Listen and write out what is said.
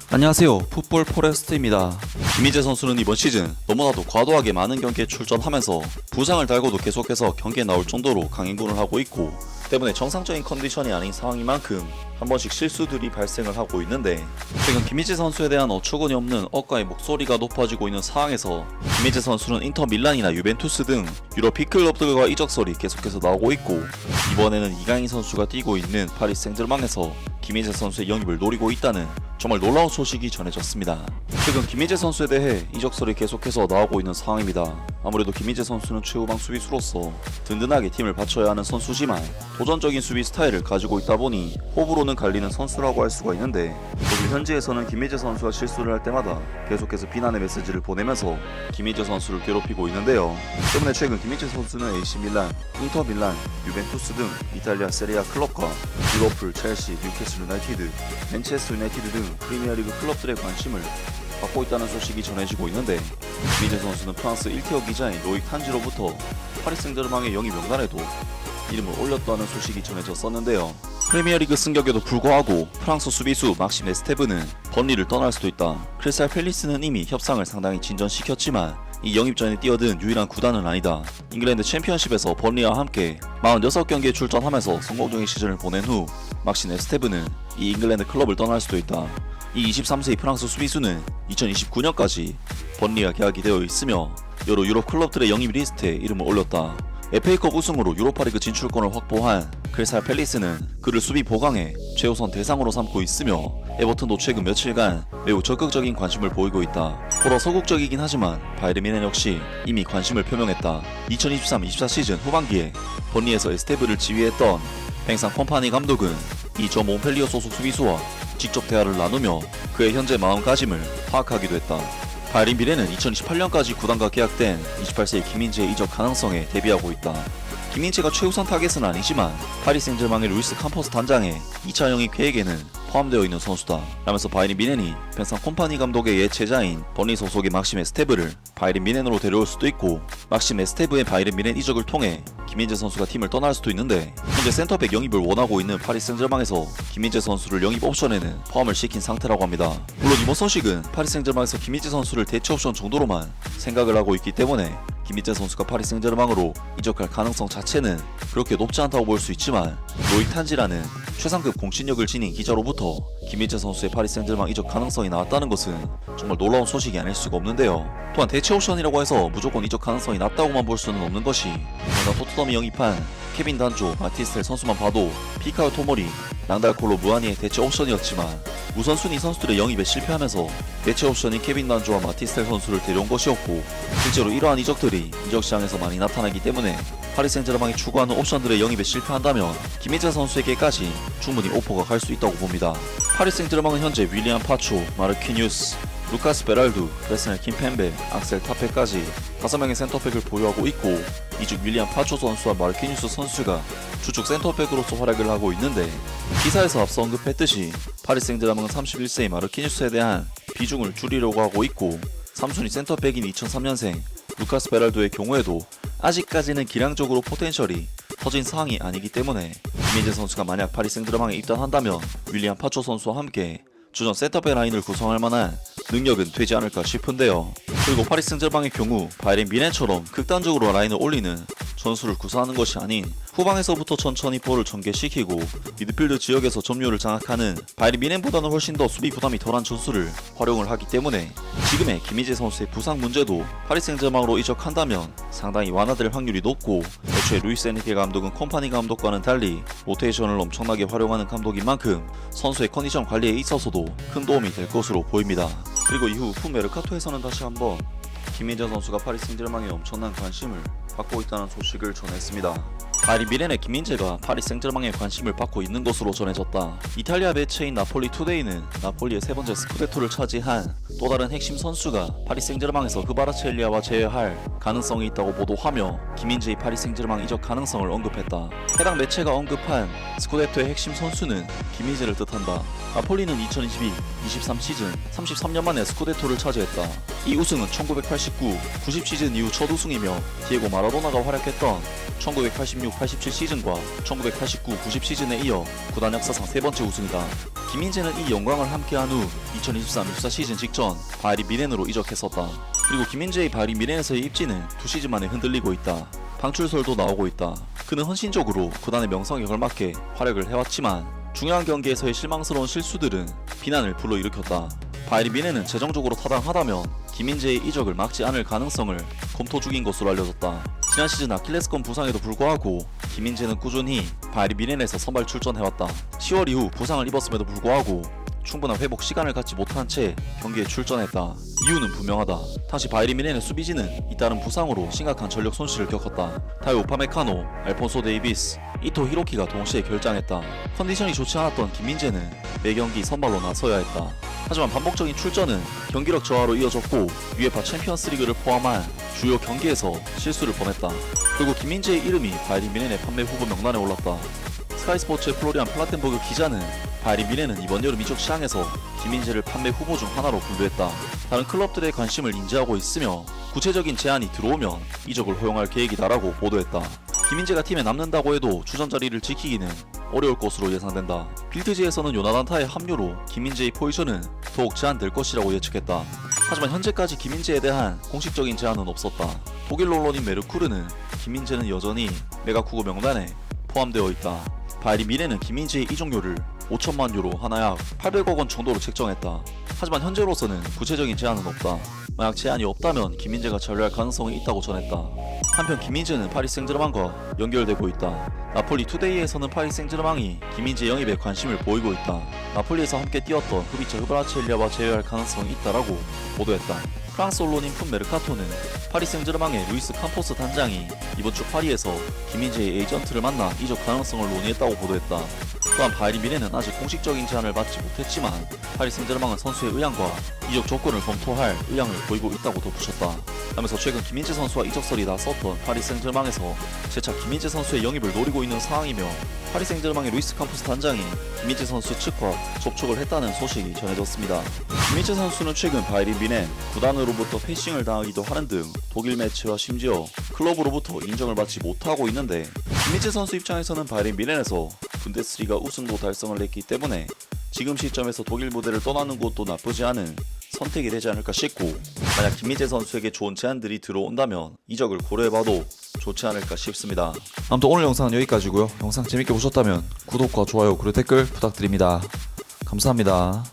안녕하세요. 풋볼 포레스트입니다. 김희재 선수는 이번 시즌 너무나도 과도하게 많은 경기에 출전하면서 부상을 달고도 계속해서 경기에 나올 정도로 강행군을 하고 있고, 때문에 정상적인 컨디션이 아닌 상황인 만큼 한 번씩 실수들이 발생을 하고 있는데, 최근 김희재 선수에 대한 어처구니 없는 억가의 목소리가 높아지고 있는 상황에서 김희재 선수는 인터 밀란이나 유벤투스 등 유럽 빅클럽들과 이적설이 계속해서 나오고 있고, 이번에는 이강인 선수가 뛰고 있는 파리 생제르맹에서 김희재 선수의 영입을 노리고 있다는 정말 놀라운 소식이 전해졌습니다. 최근 김희재 선수에 대해 이적설이 계속해서 나오고 있는 상황입니다. 아무래도 김희재 선수는 최후방 수비수로서 든든하게 팀을 받쳐야 하는 선수지만 도전적인 수비 스타일을 가지고 있다 보니 호불호는 갈리는 선수라고 할 수가 있는데, 여기 현지에서는 김희재 선수가 실수를 할 때마다 계속해서 비난의 메시지를 보내면서 김희재 선수를 괴롭히고 있는데요. 때문에 최근 김희재 선수는 AC 밀란, 인터 밀란, 유벤투스 등 이탈리아 세리아 클럽과 리버풀, 첼시, 뉴캐슬 유나이티드, 맨체스터 유나이티드 등 프리미어리그 클럽들의 관심을 받고 있다는 소식이 전해지고 있는데, 김희재 선수는 프랑스 1티어 기자인 로익 탄지로부터 파리 생제르맹의 영입 명단에도 이름을 올렸다는 소식이 전해졌었는데요. 프리미어리그 승격에도 불구하고 프랑스 수비수 막심 에스테브는 번리를 떠날 수도 있다. 크리스탈 팰리스는 이미 협상을 상당히 진전시켰지만 이 영입전에 뛰어든 유일한 구단은 아니다. 잉글랜드 챔피언십에서 번리와 함께 46경기에 출전하면서 성공적인 시즌을 보낸 후 막심 에스테브는 이 잉글랜드 클럽을 떠날 수도 있다. 이 23세의 프랑스 수비수는 2029년까지 번리와 계약이 되어 있으며 여러 유럽 클럽들의 영입 리스트에 이름을 올렸다. FA컵 우승으로 유로파리그 진출권을 확보한 크리스탈 팰리스는 그를 수비 보강에 최우선 대상으로 삼고 있으며, 에버튼도 최근 며칠간 매우 적극적인 관심을 보이고 있다. 보다 소극적이긴 하지만 바이에른 뮌헨 역시 이미 관심을 표명했다. 2023-24 시즌 후반기에 번리에서 에스테브를 지휘했던 뱅상 컴파니 감독은 이 저 몬펠리어 소속 수비수와 직접 대화를 나누며 그의 현재 마음가짐을 파악하기도 했다. 바이에른 뮌헨은 2028년까지 구단과 계약된 28세의 김민재의 이적 가능성에 대비하고 있다. 김민재가 최우선 타겟은 아니지만 파리 생제르맹의 루이스 캄퍼스 단장의 2차 영입 계획에는 포함되어 있는 선수다 라면서 바이에른 뮌헨이 벤상 콤파니 감독의 옛 제자인 번리 소속의 막심 에스테브를 바이에른 뮌헨으로 데려올 수도 있고, 막심 에스테브의 바이에른 뮌헨 이적을 통해 김민재 선수가 팀을 떠날 수도 있는데, 현재 센터백 영입을 원하고 있는 파리 생제르맹에서 김민재 선수를 영입 옵션에는 포함을 시킨 상태라고 합니다. 물론 이번 소식은 파리 생제르맹에서 김민재 선수를 대체 옵션 정도로만 생각을 하고 있기 때문에 김민재 선수가 파리 생제르맹으로 이적할 가능성 자체는 그렇게 높지 않다고 볼 수 있지만, 로익 탄지라는 최상급 공신력을 지닌 기자로부터 김민재 선수의 파리 생제르맹 이적 가능성이 나왔다는 것은 정말 놀라운 소식이 아닐 수가 없는데요. 또한 대체 옵션이라고 해서 무조건 이적 가능성이 낮다고만 볼 수는 없는 것이, 토트넘이 영입한 케빈 단조, 마티스텔 선수만 봐도 피카요 토모리, 랑달콜로 무아니의 대체 옵션이었지만 우선순위 선수들의 영입에 실패하면서 대체 옵션인 케빈 단조와 마티스텔 선수를 데려온 것이었고, 실제로 이러한 이적들이 이적 시장에서 많이 나타나기 때문에 파리 생제르맹이 추구하는 옵션들의 영입에 실패한다면 김민재 선수에게까지 충분히 오퍼가 갈 수 있다고 봅니다. 파리 생제르맹은 현재 윌리안 파초, 마르키뉴스, 루카스 베랄두, 레스넬 킴펜베, 악셀 타페까지 5명의 센터백을 보유하고 있고, 이중 윌리안 파초 선수와 마르키뉴스 선수가 주축 센터백으로서 활약을 하고 있는데, 기사에서 앞서 언급했듯이 파리 생제르맹은 31세의 마르키뉴스에 대한 비중을 줄이려고 하고 있고, 3순위 센터백인 2003년생 루카스 베랄두의 경우에도 아직까지는 기량적으로 포텐셜이 터진 상황이 아니기 때문에 김민재 선수가 만약 파리 생제르맹에 입단한다면 윌리안 파초 선수와 함께 주전 센터백 라인을 구성할 만한 능력은 되지 않을까 싶은데요. 그리고 파리 생제르맹의 경우 바이에른 뮌헨처럼 극단적으로 라인을 올리는 전술을 구사하는 것이 아닌 후방에서부터 천천히 볼을 전개시키고 미드필드 지역에서 점유율을 장악하는 바이에른 뮌헨보다는 훨씬 더 수비 부담이 덜한 전술을 활용을 하기 때문에 지금의 김희재 선수의 부상 문제도 파리 생제르맹으로 이적한다면 상당히 완화될 확률이 높고, 애초에 루이스 에니케 감독은 컴파니 감독과는 달리 로테이션을 엄청나게 활용하는 감독인 만큼 선수의 컨디션 관리에 있어서도 큰 도움이 될 것으로 보입니다. 그리고 이후 풋 메르카토에서는 다시 한번 김민재 선수가 파리 생제르맹에 엄청난 관심을 받고 있다는 소식을 전했습니다. 바이에른 뮌헨의 김민재가 파리 생제르맹에 관심을 받고 있는 것으로 전해졌다. 이탈리아 매체인 나폴리 투데이는 나폴리의 세 번째 스쿠데토를 차지한 또 다른 핵심 선수가 파리 생제르맹에서 그바라첼리아와 재회할 가능성이 있다고 보도하며 김민재의 파리 생제르맹 이적 가능성을 언급했다. 해당 매체가 언급한 스쿠데토의 핵심 선수는 김민재를 뜻한다. 나폴리는 2022-23 시즌 33년 만에 스쿠데토를 차지했다. 이 우승은 1989, 90 시즌 이후 첫 우승이며 디에고 마라도나가 활약했던 1986-87 시즌과 1989-90 시즌에 이어 구단 역사상 세 번째 우승이다. 김민재는 이 영광을 함께한 후 2023 24 시즌 직전 바이에른 뮌헨으로 이적했었다. 그리고 김민재의 바이에른 뮌헨에서의 입지는 2시즌 만에 흔들리고 있다. 방출설도 나오고 있다. 그는 헌신적으로 구단의 명성에 걸맞게 활약을 해왔지만 중요한 경기에서의 실망스러운 실수들은 비난을 불러일으켰다. 바이에른 뮌헨은 재정적으로 타당하다면 김민재의 이적을 막지 않을 가능성을 검토 중인 것으로 알려졌다. 지난 시즌 아킬레스건 부상에도 불구하고 김민재는 꾸준히 바이에른 뮌헨에서 선발 출전해왔다. 10월 이후 부상을 입었음에도 불구하고 충분한 회복 시간을 갖지 못한 채 경기에 출전했다. 이유는 분명하다. 당시 바이에른 뮌헨의 수비진은 잇따른 부상으로 심각한 전력 손실을 겪었다. 다요 우파메카노, 알폰소 데이비스, 이토 히로키가 동시에 결장했다. 컨디션이 좋지 않았던 김민재는 매경기 선발로 나서야 했다. 하지만 반복적인 출전은 경기력 저하로 이어졌고 UEFA 챔피언스리그를 포함한 주요 경기에서 실수를 범했다. 결국 김민재의 이름이 바이에른 뮌헨의 판매 후보 명단에 올랐다. 스카이스포츠의 플로리안 플라텐버그 기자는 바이에른 뮌헨은 이번 여름 이적 시장에서 김민재를 판매 후보 중 하나로 분류했다. 다른 클럽들의 관심을 인지하고 있으며 구체적인 제안이 들어오면 이적을 허용할 계획이다라고 보도했다. 김민재가 팀에 남는다고 해도 주전 자리를 지키기는 어려울 것으로 예상된다. 빌드지에서는 요나단타의 합류로 김민재의 포지션은 더욱 제한될 것이라고 예측했다. 하지만 현재까지 김민재에 대한 공식적인 제안은 없었다. 독일 언론인 메르쿠르는 김민재는 여전히 메가쿠그 명단에 포함되어 있다. 바이에른 뮌헨은 김민재의 이적료를 5천만 유로 하나 약 800억 원 정도로 책정했다. 하지만 현재로서는 구체적인 제안은 없다. 만약 제안이 없다면 김민재가 잔류할 가능성이 있다고 전했다. 한편 김민재는 파리 생제르맹과 연결되고 있다. 나폴리 투데이에서는 파리 생제르맹이 김민재 영입에 관심을 보이고 있다. 나폴리에서 함께 뛰었던 후비차 흐브라체일리아와 제외할 가능성이 있다라고 보도했다. 프랑스 언론인 푼 메르카토는 파리 생제르맹의 루이스 캄포스 단장이 이번 주 파리에서 김민재의 에이전트를 만나 이적 가능성을 논의했다고 보도했다. 또한 바이에른 뮌헨은 아직 공식적인 제안을 받지 못했지만 파리 생제르맹은 선수의 의향과 이적 조건을 검토할 의향을 보이고 있다고 덧붙였다. 하면서 최근 김민재 선수와 이적설이 나섰던 파리 생제르맹에서 재차 김민재 선수의 영입을 노리고 있는 상황이며 파리 생제르맹의 루이스 캄포스 단장이 김민재 선수 측과 접촉을 했다는 소식이 전해졌습니다. 김민재 선수는 최근 바이에른 뮌헨 구단으로부터 패싱을 당하기도 하는 등 독일 매체와 심지어 클럽으로부터 인정을 받지 못하고 있는데 김민재 선수 입장에서는 바이에른 뮌헨에서 분데스리가 우승도 달성을 했기 때문에 지금 시점에서 독일 무대를 떠나는 것도 나쁘지 않은 선택이 되지 않을까 싶고 만약 김민재 선수에게 좋은 제안들이 들어온다면 이적을 고려해봐도 좋지 않을까 싶습니다. 아무튼 오늘 영상은 여기까지고요. 영상 재밌게 보셨다면 구독과 좋아요 그리고 댓글 부탁드립니다. 감사합니다.